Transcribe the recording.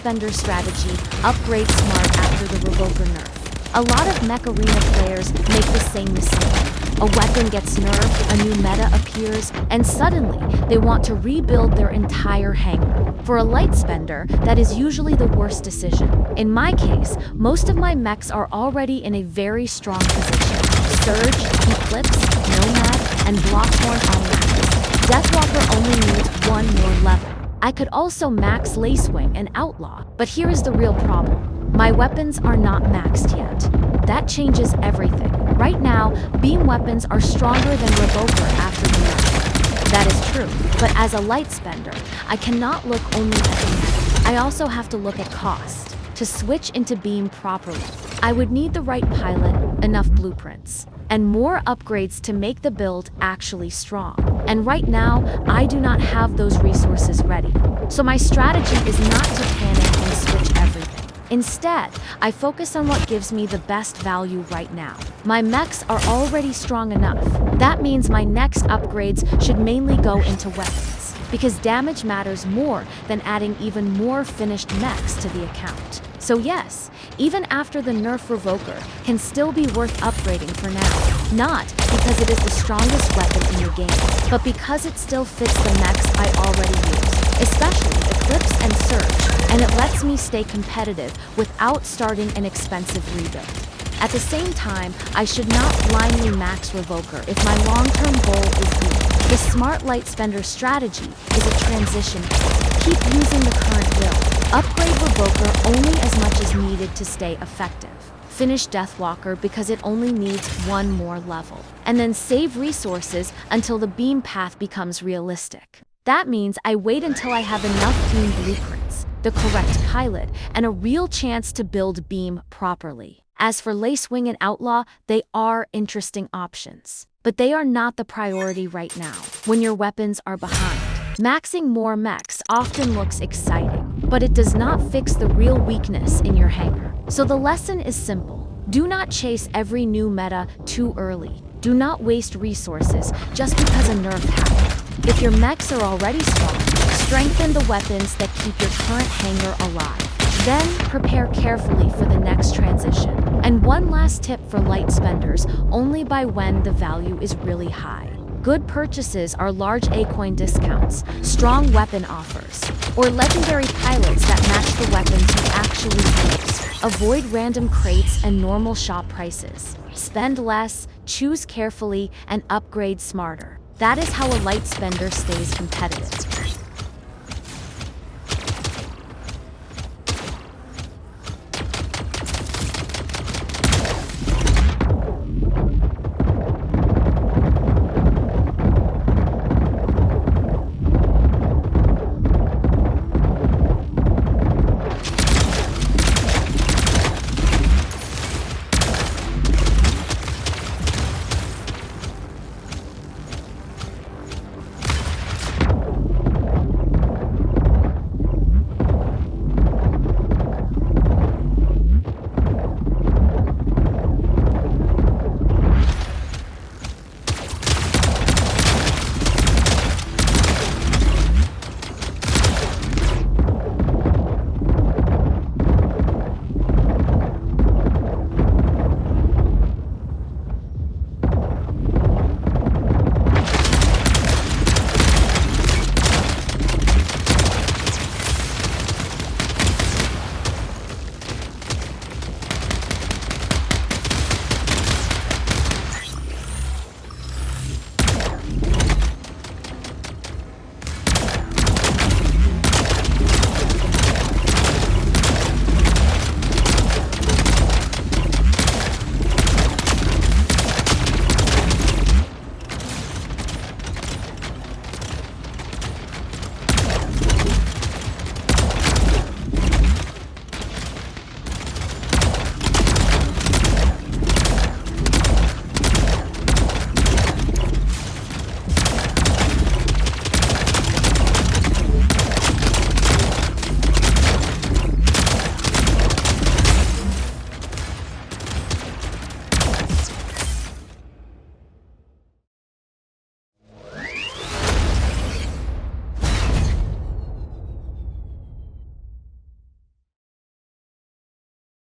Spender strategy, upgrade smart after the Revoker Nerf. A lot of Mech Arena players make the same mistake. A weapon gets nerfed, a new meta appears, and suddenly they want to rebuild their entire hangar. For a light spender, that is usually the worst decision. In my case, most of my mechs are already in a very strong position. Surge, Eclipse, Nomad, and Blockhorn are max. Deathwalker only needs one more level. I could also max Lacewing and Outlaw, but here is the real problem. My weapons are not maxed yet. That changes everything. Right now, beam weapons are stronger than Revoker after the nerf. That is true, but as a light spender, I cannot look only at the mech. I also have to look at cost. To switch into beam properly, I would need the right pilot, enough blueprints, and more upgrades to make the build actually strong. And right now, I do not have those resources ready. So my strategy is not to panic and switch everything. Instead, I focus on what gives me the best value right now. My mechs are already strong enough. That means my next upgrades should mainly go into weapons, because damage matters more than adding even more finished mechs to the account. So yes, even after the nerf Revoker can still be worth upgrading for now. Not because it is the strongest weapon in the game, but because it still fits the mechs I already use, especially Eclipse and Surge, and it lets me stay competitive without starting an expensive rebuild. At the same time, I should not blindly max Revoker if my long-term goal is beam. The smart light spender strategy is a transition. Keep using the current build. Upgrade Revoker only as much as needed to stay effective. Finish Deathwalker because it only needs one more level. And then save resources until the beam path becomes realistic. That means I wait until I have enough beam blueprints, the correct pilot, and a real chance to build beam properly. As for Lacewing and Outlaw, they are interesting options. But they are not the priority right now, when your weapons are behind. Maxing more mechs often looks exciting, but it does not fix the real weakness in your hangar. So the lesson is simple. Do not chase every new meta too early. Do not waste resources just because a nerf happened. If your mechs are already strong, strengthen the weapons that keep your current hangar alive. Then prepare carefully for the next transition. And one last tip for light spenders, only buy when the value is really high. Good purchases are large A-coin discounts, strong weapon offers, or legendary pilots that match the weapons you actually use. Avoid random crates and normal shop prices. Spend less, choose carefully, and upgrade smarter. That is how a light spender stays competitive.